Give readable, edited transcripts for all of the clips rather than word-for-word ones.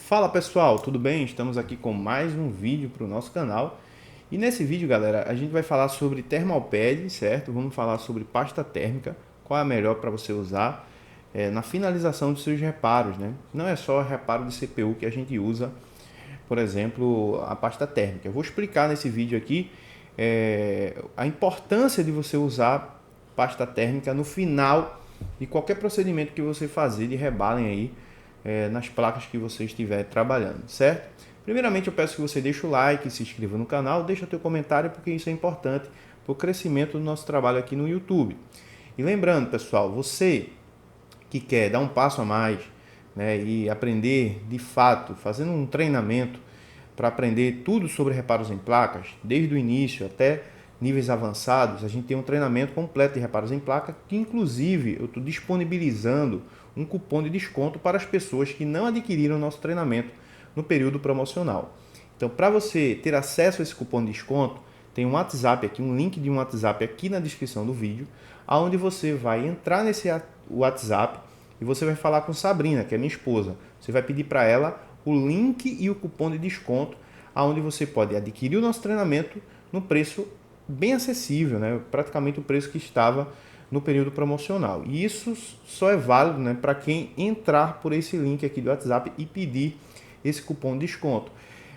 Fala pessoal, tudo bem? Estamos aqui com mais um vídeo para o nosso canal. E nesse vídeo, galera, a gente vai falar sobre Thermalpad, certo? Vamos falar sobre pasta térmica, qual é a melhor para você usar na finalização dos seus reparos, né? Não é só reparo de CPU que a gente usa, por exemplo, a pasta térmica. Eu vou explicar nesse vídeo aqui a importância de você usar pasta térmica no final de qualquer procedimento que você fazer de rebalem aí nas placas que você estiver trabalhando, certo? Primeiramente eu peço que você deixe o like, se inscreva no canal, deixe o teu comentário porque isso é importante para o crescimento do nosso trabalho aqui no YouTube. E lembrando, pessoal, você que quer dar um passo a mais, né, e aprender de fato, fazendo um treinamento para aprender tudo sobre reparos em placas, desde o início até níveis avançados, a gente tem um treinamento completo de reparos em placa, que inclusive eu estou disponibilizando um cupom de desconto para as pessoas que não adquiriram o nosso treinamento no período promocional. Então, para você ter acesso a esse cupom de desconto, tem um WhatsApp aqui, um link de um WhatsApp aqui na descrição do vídeo, onde você vai entrar nesse WhatsApp e você vai falar com Sabrina, que é minha esposa. Você vai pedir para ela o link e o cupom de desconto, onde você pode adquirir o nosso treinamento no preço bem acessível, né? Praticamente o preço que estava no período promocional. E isso só é válido, né, para quem entrar por esse link aqui do WhatsApp e pedir esse cupom de desconto.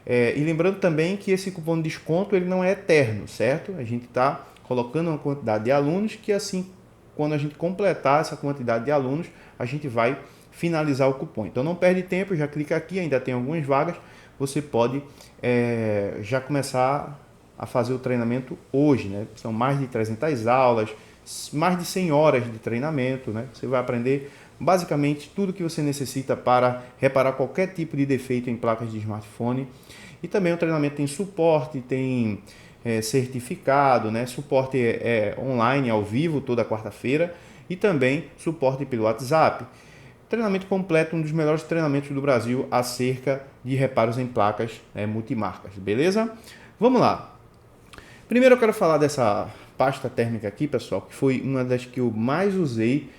E lembrando também que esse cupom de desconto ele não é eterno, certo? A gente está colocando uma quantidade de alunos que assim, quando a gente completar essa quantidade de alunos, a gente vai finalizar o cupom. Então não perde tempo, já clica aqui, ainda tem algumas vagas, você pode já começar a fazer o treinamento hoje, né? São mais de 300 aulas, mais de 100 horas de treinamento, né? Você vai aprender basicamente tudo que você necessita para reparar qualquer tipo de defeito em placas de smartphone. E também o treinamento tem suporte, tem certificado, né? Suporte online, ao vivo, toda quarta-feira, e também suporte pelo WhatsApp. Treinamento completo, um dos melhores treinamentos do Brasil acerca de reparos em placas multimarcas, beleza? Vamos lá. Primeiro eu quero falar dessa pasta térmica aqui, pessoal, que foi uma das que eu mais usei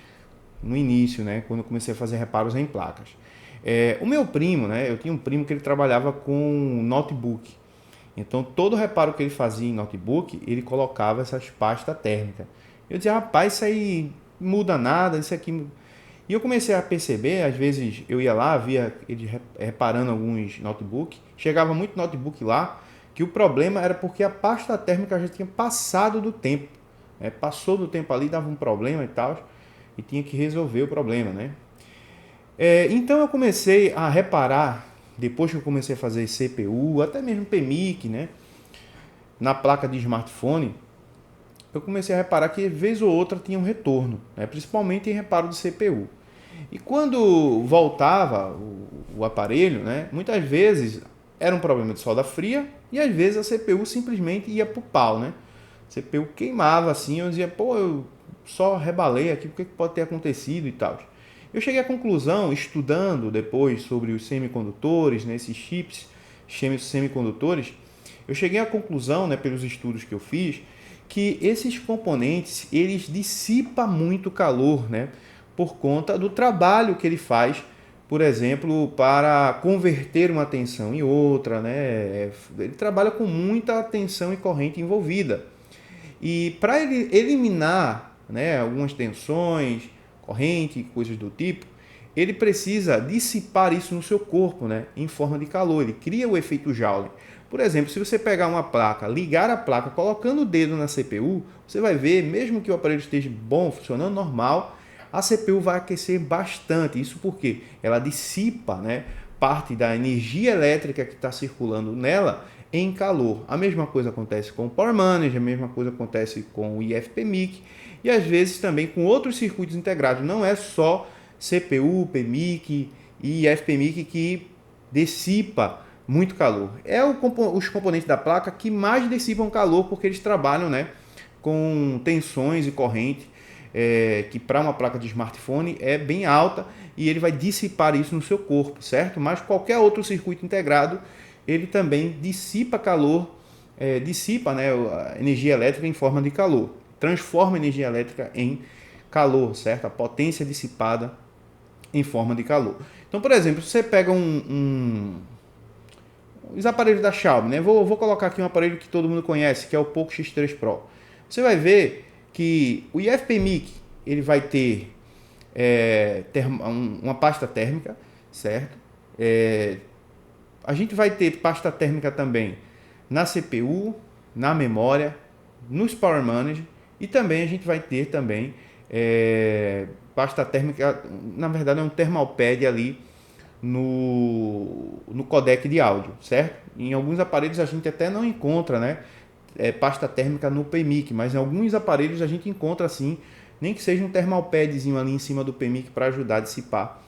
no início, né, quando eu comecei a fazer reparos em placas. O meu primo, né, eu tinha um primo que ele trabalhava com notebook. Então, todo reparo que ele fazia em notebook, ele colocava essas pastas térmicas. Eu dizia, rapaz, isso aí muda nada, isso aqui... E eu comecei a perceber, às vezes eu ia lá, via ele reparando alguns notebooks, chegava muito notebook lá, que o problema era porque a pasta térmica já tinha passado do tempo. Passou do tempo ali, dava um problema e tal, e tinha que resolver o problema, né? Então eu comecei a reparar, depois que eu comecei a fazer CPU, até mesmo PMIC, né? Na placa de smartphone, eu comecei a reparar que vez ou outra tinha um retorno, né? Principalmente em reparo de CPU. E quando voltava o aparelho, né? Muitas vezes era um problema de solda fria e às vezes a CPU simplesmente ia pro pau, né? A CPU queimava assim, eu dizia, pô, eu só rebalei aqui, o que pode ter acontecido e tal. Eu cheguei à conclusão, estudando depois sobre os semicondutores, né, esses chips semicondutores, eu cheguei à conclusão, né, pelos estudos que eu fiz, que esses componentes, eles dissipam muito calor, né, por conta do trabalho que ele faz, por exemplo, para converter uma tensão em outra, né? Ele trabalha com muita tensão e corrente envolvida. E para ele eliminar, né, algumas tensões, corrente, coisas do tipo, ele precisa dissipar isso no seu corpo, né, em forma de calor. Ele cria o efeito Joule. Por exemplo, se você pegar uma placa, ligar a placa colocando o dedo na CPU, você vai ver, mesmo que o aparelho esteja bom, funcionando normal, a CPU vai aquecer bastante. Isso porque ela dissipa, né, parte da energia elétrica que está circulando nela em calor. A mesma coisa acontece com o Power Manager, a mesma coisa acontece com o IFPMIC e às vezes também com outros circuitos integrados. Não é só CPU, PMIC e IFPMIC que dissipa muito calor. Os componentes da placa que mais dissipam calor porque eles trabalham, né, com tensões e corrente que para uma placa de smartphone é bem alta e ele vai dissipar isso no seu corpo, certo? Mas qualquer outro circuito integrado, ele também dissipa calor, dissipa, né, a energia elétrica em forma de calor, transforma a energia elétrica em calor, certo? A potência dissipada em forma de calor. Então, por exemplo, você pega os aparelhos da Xiaomi, né? Vou colocar aqui um aparelho que todo mundo conhece, que é o Poco X3 Pro. Você vai ver que o IFPMIC ele vai ter uma pasta térmica, certo? A gente vai ter pasta térmica também na CPU, na memória, nos Power Manager e também a gente vai ter também pasta térmica, na verdade é um thermal pad ali no codec de áudio, certo? Em alguns aparelhos a gente até não encontra, né, pasta térmica no PMIC, mas em alguns aparelhos a gente encontra assim, nem que seja um thermal padzinho ali em cima do PMIC para ajudar a dissipar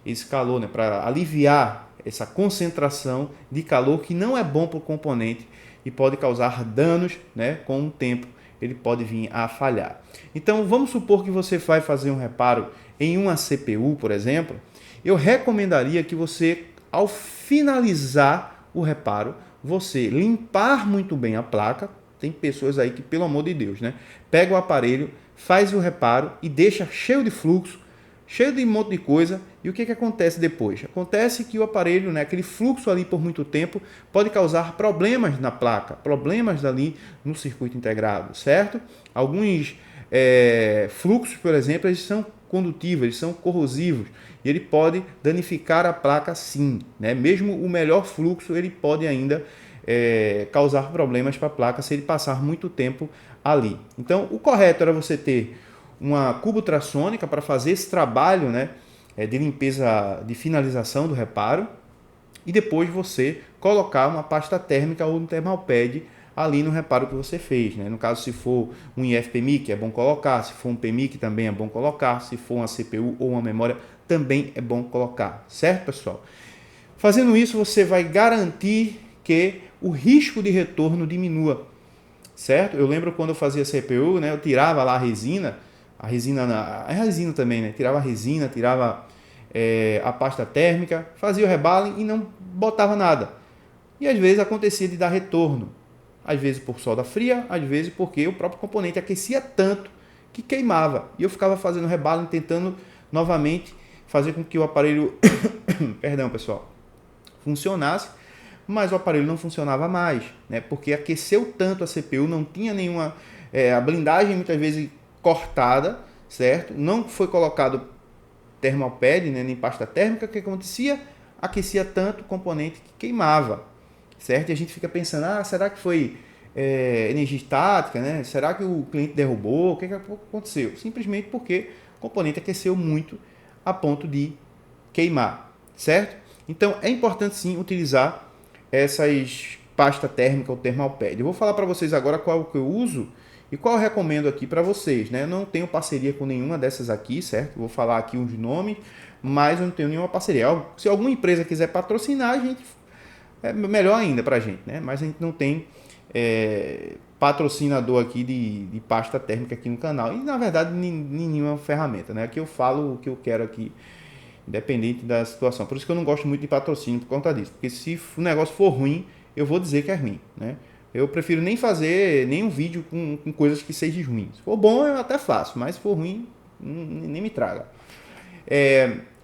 esse calor, né, para aliviar essa concentração de calor que não é bom para o componente e pode causar danos, né, com o tempo ele pode vir a falhar. Então vamos supor que você vai fazer um reparo em uma CPU, por exemplo. Eu recomendaria que você, ao finalizar o reparo, você limpar muito bem a placa. Tem pessoas aí que, pelo amor de Deus, né, pega o aparelho, faz o reparo e deixa cheio de fluxo, cheio de um monte de coisa. E o que acontece depois? Acontece que o aparelho, né, aquele fluxo ali por muito tempo, pode causar problemas na placa, problemas ali no circuito integrado, certo? Alguns fluxos, por exemplo, eles são condutíveis, eles são corrosivos e ele pode danificar a placa sim, né? Mesmo o melhor fluxo ele pode ainda causar problemas para a placa se ele passar muito tempo ali. Então o correto era você ter uma cubo ultrassônica para fazer esse trabalho, né, de limpeza, de finalização do reparo, e depois você colocar uma pasta térmica ou um thermal pad ali no reparo que você fez, né? No caso, se for um IFPMIC, é bom colocar, se for um PMIC também é bom colocar, se for uma CPU ou uma memória também é bom colocar, certo, pessoal? Fazendo isso, você vai garantir que o risco de retorno diminua, certo? Eu lembro quando eu fazia CPU, né, eu tirava lá a resina também, né? Tirava a resina, tirava a pasta térmica, fazia o rebalem e não botava nada. E às vezes acontecia de dar retorno. Às vezes por solda fria, às vezes porque o próprio componente aquecia tanto que queimava. E eu ficava fazendo rebalem, tentando novamente fazer com que o aparelho, perdão pessoal, funcionasse, mas o aparelho não funcionava mais, né? Porque aqueceu tanto a CPU, não tinha nenhuma, a blindagem muitas vezes cortada, certo? Não foi colocado thermal pad, né, nem pasta térmica. O que acontecia? Aquecia tanto o componente que queimava, certo? E a gente fica pensando, será que foi energia estática, né? Será que o cliente derrubou? O que aconteceu? Simplesmente porque o componente aqueceu muito a ponto de queimar, certo? Então é importante sim utilizar essas pasta térmica ou thermal pad. Eu vou falar para vocês agora qual que eu uso e qual eu recomendo aqui para vocês, né? Eu não tenho parceria com nenhuma dessas aqui, certo? Vou falar aqui uns nomes, mas eu não tenho nenhuma parceria. Se alguma empresa quiser patrocinar, a gente é melhor ainda para a gente, né? Mas a gente não tem patrocinador aqui de pasta térmica aqui no canal e na verdade nenhuma ferramenta, né? Aqui eu falo o que eu quero aqui, independente da situação. Por isso que eu não gosto muito de patrocínio por conta disso, porque se o negócio for ruim, eu vou dizer que é ruim, né? Eu prefiro nem fazer nenhum vídeo com coisas que sejam ruins. Se for bom, eu até faço, mas se for ruim, nem me traga.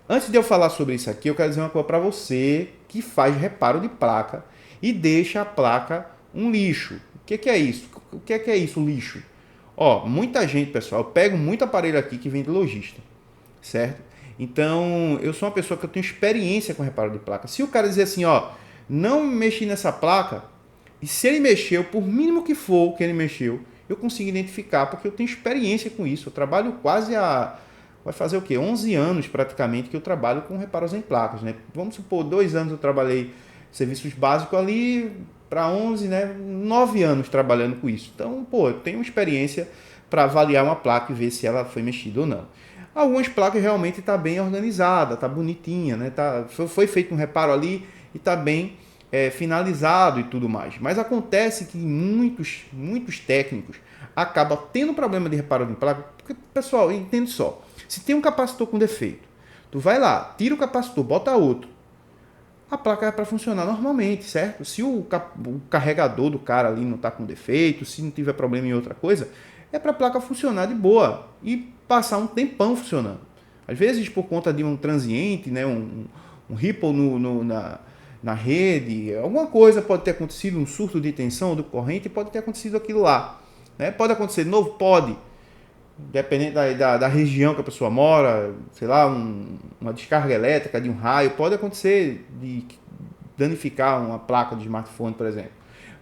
Antes de eu falar sobre isso aqui, eu quero dizer uma coisa para você que faz reparo de placa e deixa a placa um lixo. O que é isso? O que é isso, lixo? Muita gente, pessoal, eu pego muito aparelho aqui que vem de lojista, certo? Então, eu sou uma pessoa que eu tenho experiência com reparo de placa. Se o cara dizer assim, não mexi nessa placa, e se ele mexeu, por mínimo que for que ele mexeu, eu consigo identificar, porque eu tenho experiência com isso. Eu trabalho vai fazer o quê? 11 anos praticamente que eu trabalho com reparos em placas, né? Vamos supor, 2 anos eu trabalhei serviços básicos ali, para 11, né? 9 anos trabalhando com isso. Então, eu tenho experiência para avaliar uma placa e ver se ela foi mexida ou não. Algumas placas realmente está bem organizada, está bonitinha, né? Foi feito um reparo ali e está bem finalizado e tudo mais. Mas acontece que muitos técnicos acabam tendo problema de reparo de placa, porque, pessoal, entende só, se tem um capacitor com defeito, tu vai lá, tira o capacitor, bota outro, a placa é para funcionar normalmente, certo? Se o carregador do cara ali não está com defeito, se não tiver problema em outra coisa, é para a placa funcionar de boa e passar um tempão funcionando. Às vezes por conta de um transiente, né, um ripple na rede, alguma coisa pode ter acontecido, um surto de tensão do corrente, pode ter acontecido aquilo lá. Né? Pode acontecer de novo? Pode. Dependendo da região que a pessoa mora, sei lá, uma descarga elétrica de um raio, pode acontecer de danificar uma placa de smartphone, por exemplo.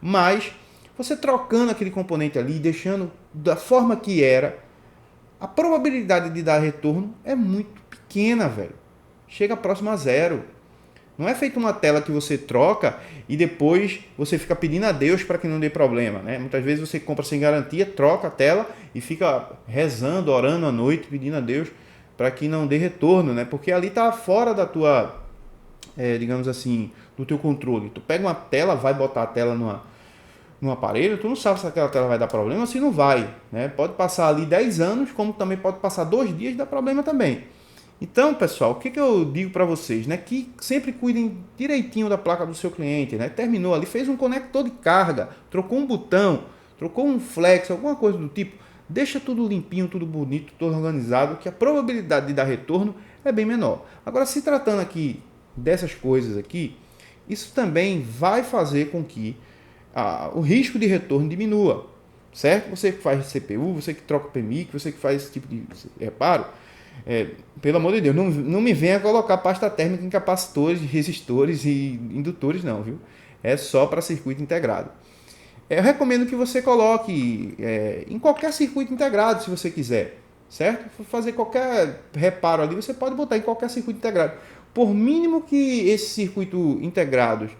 Mas você trocando aquele componente ali, deixando da forma que era, a probabilidade de dar retorno é muito pequena, velho. Chega próximo a zero. Não é feito uma tela que você troca e depois você fica pedindo a Deus para que não dê problema, né? Muitas vezes você compra sem garantia, troca a tela e fica rezando, orando à noite, pedindo a Deus para que não dê retorno, né? Porque ali está fora da tua, digamos assim, do teu controle. Tu pega uma tela, vai botar a tela no aparelho, tu não sabe se aquela tela vai dar problema ou se não vai, né? Pode passar ali 10 anos, como também pode passar 2 dias e dar problema também. Então, pessoal, o que eu digo para vocês, né? Que sempre cuidem direitinho da placa do seu cliente, né? Terminou ali, fez um conector de carga, trocou um botão, trocou um flex, alguma coisa do tipo, deixa tudo limpinho, tudo bonito, tudo organizado, que a probabilidade de dar retorno é bem menor. Agora, se tratando aqui dessas coisas aqui, isso também vai fazer com que o risco de retorno diminua, certo? Você que faz CPU, você que troca PMIC, você que faz esse tipo de reparo, pelo amor de Deus, não me venha colocar pasta térmica em capacitores, resistores e indutores não, viu? É só para circuito integrado. Eu recomendo que você coloque em qualquer circuito integrado, se você quiser, certo? Fazer qualquer reparo ali, você pode botar em qualquer circuito integrado. Por mínimo que esse circuito integrado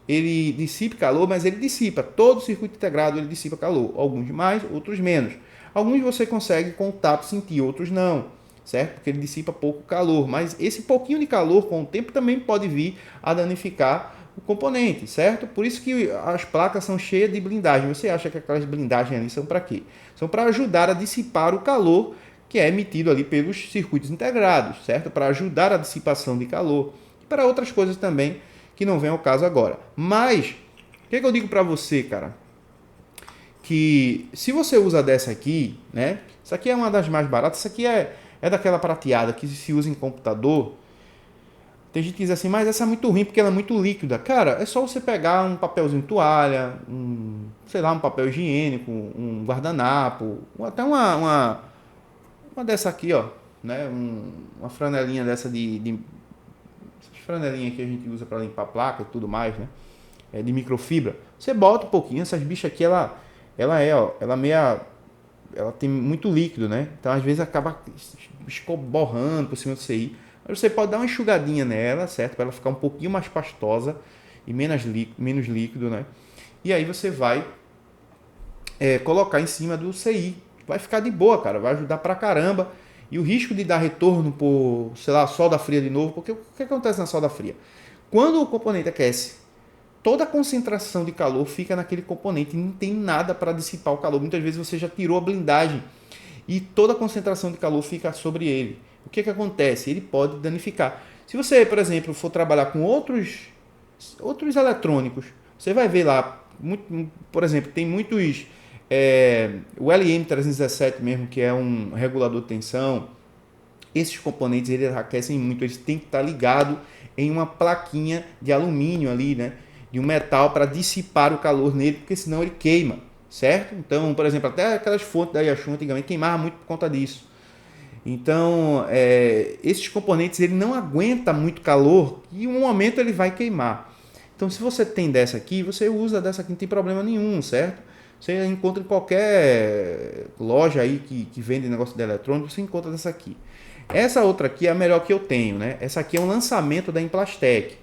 ele dissipe calor, mas ele dissipa, todo circuito integrado ele dissipa calor, alguns mais, outros menos. Alguns você consegue com o tato sentir, outros não. Certo? Porque ele dissipa pouco calor, mas esse pouquinho de calor com o tempo também pode vir a danificar o componente, certo? Por isso que as placas são cheias de blindagem. Você acha que aquelas blindagens ali são para quê? São para ajudar a dissipar o calor que é emitido ali pelos circuitos integrados, certo? Para ajudar a dissipação de calor e para outras coisas também que não vem ao caso agora. Mas, o que eu digo para você, cara? Que se você usa dessa aqui, né? Isso aqui é uma das mais baratas, isso aqui é daquela prateada que se usa em computador. Tem gente que diz assim, mas essa é muito ruim porque ela é muito líquida. Cara, é só você pegar um papelzinho toalha, sei lá, um papel higiênico, um guardanapo, ou até uma dessa aqui, ó, né? Uma franelinha dessa essas franelinhas que a gente usa para limpar a placa e tudo mais, né? De microfibra. Você bota um pouquinho, essas bichas aqui, ela tem muito líquido, né? Então às vezes acaba borrando por cima do CI. Mas você pode dar uma enxugadinha nela, certo? Para ela ficar um pouquinho mais pastosa e menos líquido, né? E aí você vai colocar em cima do CI. Vai ficar de boa, cara. Vai ajudar pra caramba. E o risco de dar retorno por, sei lá, solda fria de novo. Porque o que acontece na solda fria? Quando o componente aquece, toda a concentração de calor fica naquele componente, não tem nada para dissipar o calor. Muitas vezes você já tirou a blindagem e toda a concentração de calor fica sobre ele. O que acontece? Ele pode danificar. Se você, por exemplo, for trabalhar com outros eletrônicos, você vai ver lá, por exemplo, tem muitos, o LM317 mesmo, que é um regulador de tensão, esses componentes eles aquecem muito, eles têm que estar ligados em uma plaquinha de alumínio ali, né? De um metal para dissipar o calor nele, porque senão ele queima, certo? Então, por exemplo, até aquelas fontes da Yashun antigamente queimavam muito por conta disso. Então, esses componentes ele não aguenta muito calor e em um momento ele vai queimar. Então, se você tem dessa aqui, você usa dessa aqui, não tem problema nenhum, certo? Você encontra em qualquer loja aí que vende negócio de eletrônico, você encontra dessa aqui. Essa outra aqui é a melhor que eu tenho, né? Essa aqui é um lançamento da Implastec.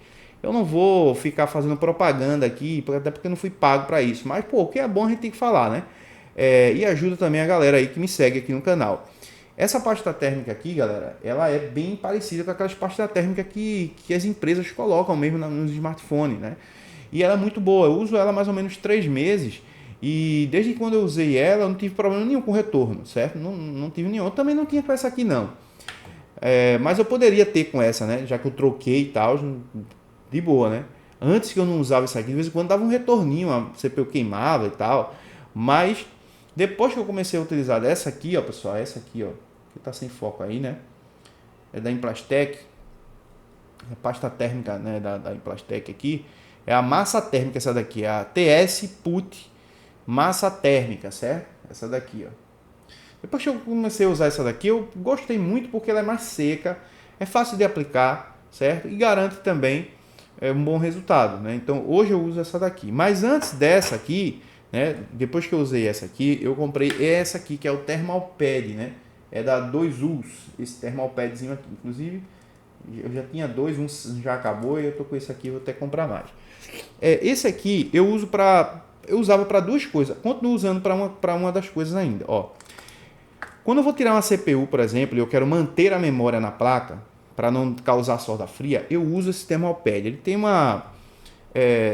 Eu não vou ficar fazendo propaganda aqui, até porque eu não fui pago para isso. Mas, pô, o que é bom a gente tem que falar, né? E ajuda também a galera aí que me segue aqui no canal. Essa pasta térmica aqui, galera, ela é bem parecida com aquelas pastas térmicas que as empresas colocam mesmo nos smartphones, né? E ela é muito boa. Eu uso ela há mais ou menos 3 meses. E desde quando eu usei ela, eu não tive problema nenhum com retorno, certo? Não tive nenhum. Eu também não tinha com essa aqui, não. Mas eu poderia ter com essa, né? Já que eu troquei e tal, de boa, né? Antes que eu não usava isso aqui, de vez em quando dava um retorninho, a CPU queimava e tal. Mas depois que eu comecei a utilizar essa aqui, ó, pessoal, essa aqui, ó, que tá sem foco aí, né? é da Implastec, a pasta térmica, né, da Implastec aqui, é a massa térmica essa daqui, a TS Put massa térmica, certo? Essa daqui, ó. Depois que eu comecei a usar essa daqui, eu gostei muito porque ela é mais seca, é fácil de aplicar, certo? E garante também um bom resultado, né? Então hoje eu uso essa daqui. Mas antes dessa aqui, né? Depois que eu usei essa aqui, eu comprei essa aqui que é o Thermal Pad, né? É da 2Us, esse Thermal Padzinho aqui. Inclusive, eu já tinha dois, um já acabou e eu tô com esse aqui, vou até comprar mais. Esse aqui eu usava para duas coisas, continuo usando para uma das coisas ainda, ó. Quando eu vou tirar uma CPU, por exemplo, e eu quero manter a memória na placa, para não causar solda fria, eu uso esse Thermal Pad. Ele tem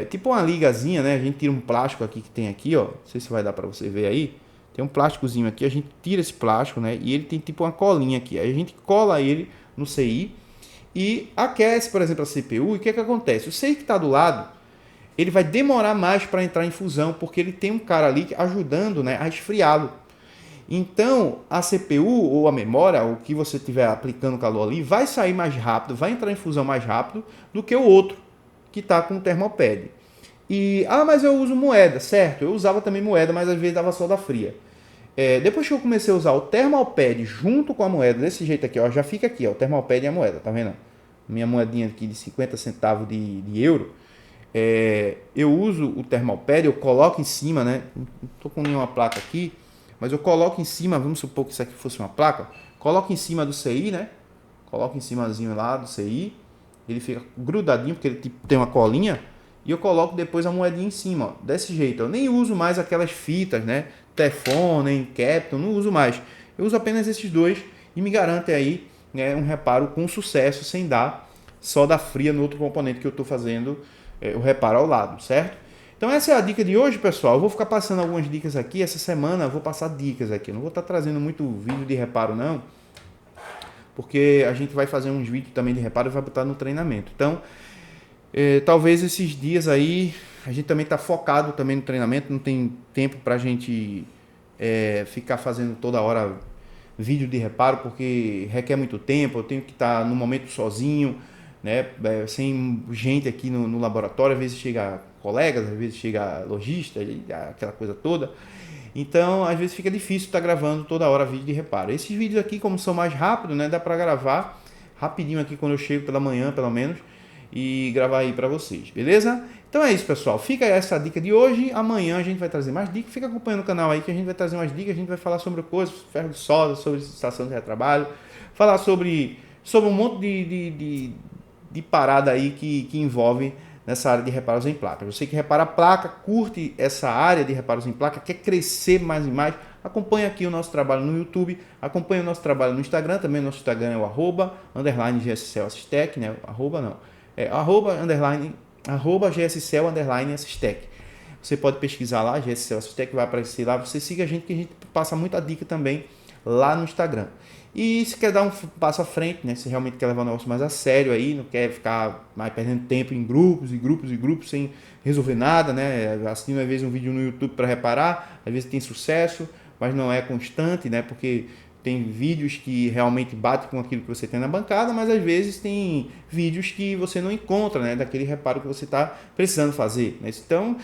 tipo uma ligazinha, né? A gente tira um plástico aqui que tem aqui, ó. Não sei se vai dar para você ver aí. Tem um plásticozinho aqui, a gente tira esse plástico, né? E ele tem tipo uma colinha aqui. Aí a gente cola ele no CI e aquece, por exemplo, a CPU. E o que acontece? O CI que está do lado, ele vai demorar mais para entrar em fusão, porque ele tem um cara ali ajudando, né, a esfriá-lo. Então, a CPU ou a memória, o que você estiver aplicando calor ali, vai sair mais rápido, vai entrar em fusão mais rápido do que o outro, que está com o Thermal Pad. E, mas eu uso moeda, certo? Eu usava também moeda, mas às vezes dava solda fria. Depois que eu comecei a usar o Thermal Pad junto com a moeda, desse jeito aqui, ó, já fica aqui, ó, o Thermal Pad e a moeda, tá vendo? Minha moedinha aqui de 50 centavos de euro. Eu uso o Thermal Pad, eu coloco em cima, né? Não estou com nenhuma placa aqui, mas eu coloco em cima, vamos supor que isso aqui fosse uma placa, coloco em cima do CI, né? Coloco em cimazinho lá do CI, ele fica grudadinho, porque ele tem uma colinha, e eu coloco depois a moedinha em cima, ó, desse jeito. Eu nem uso mais aquelas fitas, né? Teflon, nem Kapton, não uso mais. Eu uso apenas esses dois e me garante aí, né, um reparo com sucesso, sem dar solda fria no outro componente que eu estou fazendo o reparo ao lado, certo? Então essa é a dica de hoje, pessoal. Eu vou ficar passando algumas dicas aqui. Essa semana eu vou passar dicas aqui. Eu não vou estar trazendo muito vídeo de reparo, não, porque a gente vai fazer uns vídeos também de reparo e vai botar no treinamento. Então, talvez esses dias aí, a gente também está focado também no treinamento, não tem tempo para a gente ficar fazendo toda hora vídeo de reparo, porque requer muito tempo, eu tenho que estar no momento sozinho, né, sem gente aqui no laboratório, às vezes chega colegas, às vezes chega lojista, aquela coisa toda. Então, às vezes fica difícil estar gravando toda hora vídeo de reparo. Esses vídeos aqui, como são mais rápidos, né, dá para gravar rapidinho aqui quando eu chego pela manhã, pelo menos, e gravar aí para vocês, beleza? Então é isso, pessoal. Fica essa dica de hoje. Amanhã a gente vai trazer mais dicas. Fica acompanhando o canal aí que a gente vai trazer mais dicas. A gente vai falar sobre coisas, ferro de solda, sobre estação de retrabalho, falar sobre um monte de parada aí que envolve nessa área de reparos em placa. Você que repara a placa, curte essa área de reparos em placa, quer crescer mais e mais, acompanha aqui o nosso trabalho no YouTube, acompanha o nosso trabalho no Instagram, também o nosso Instagram é o @_GSCEL_Assistec, né? @GSCEL_Assistec. Você pode pesquisar lá, GSCEL Assistec, vai aparecer lá, você siga a gente que a gente passa muita dica também lá no Instagram. E se quer dar um passo à frente, né? Se realmente quer levar o negócio mais a sério aí, não quer ficar mais perdendo tempo em grupos e grupos e grupos sem resolver nada, né? Assistir às vezes um vídeo no YouTube para reparar, às vezes tem sucesso, mas não é constante, né? Porque tem vídeos que realmente batem com aquilo que você tem na bancada, mas às vezes tem vídeos que você não encontra, né? Daquele reparo que você está precisando fazer, né? Então,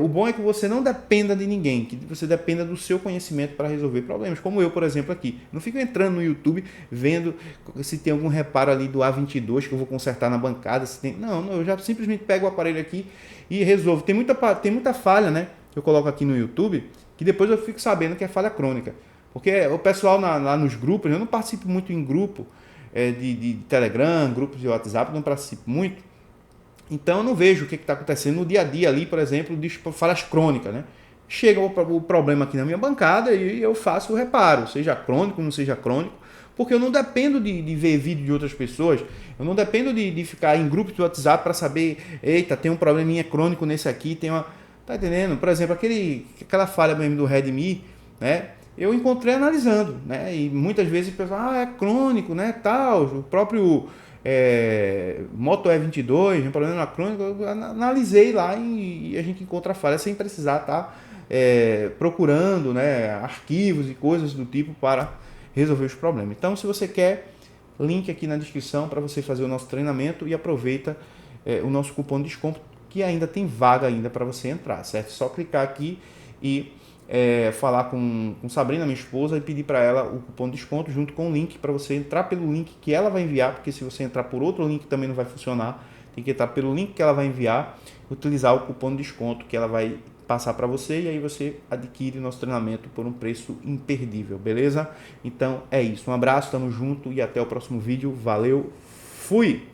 o bom é que você não dependa de ninguém, que você dependa do seu conhecimento para resolver problemas, como eu, por exemplo, aqui. Não fico entrando no YouTube vendo se tem algum reparo ali do A22 que eu vou consertar na bancada. Se tem... Não, eu já simplesmente pego o aparelho aqui e resolvo. Tem muita falha, né? Que eu coloco aqui no YouTube, que depois eu fico sabendo que é falha crônica. Porque o pessoal lá nos grupos, eu não participo muito em grupo de Telegram, grupos de WhatsApp, não participo muito. Então eu não vejo o que está acontecendo no dia a dia ali, por exemplo, de falhas crônicas, né? Chega o problema aqui na minha bancada e eu faço o reparo, seja crônico, não seja crônico, porque eu não dependo de ver vídeo de outras pessoas, eu não dependo de ficar em grupos de WhatsApp para saber, eita, tem um probleminha crônico nesse aqui, tem uma... Tá entendendo? Por exemplo, aquela falha mesmo do Redmi, né? Eu encontrei analisando, né? E muitas vezes o pessoal, é crônico, né? Tal, o próprio Moto E22, um problema crônico, eu analisei lá e a gente encontra a falha sem precisar estar procurando, né, arquivos e coisas do tipo para resolver os problemas. Então, se você quer link aqui na descrição para você fazer o nosso treinamento e aproveita o nosso cupom de desconto, que ainda tem vaga ainda para você entrar, certo? Só clicar aqui e falar com Sabrina, minha esposa, e pedir para ela o cupom de desconto junto com o link para você entrar pelo link que ela vai enviar, porque se você entrar por outro link também não vai funcionar. Tem que entrar pelo link que ela vai enviar, utilizar o cupom de desconto que ela vai passar para você, e aí você adquire nosso treinamento por um preço imperdível, beleza? Então é isso, um abraço, tamo junto e até o próximo vídeo, valeu, fui!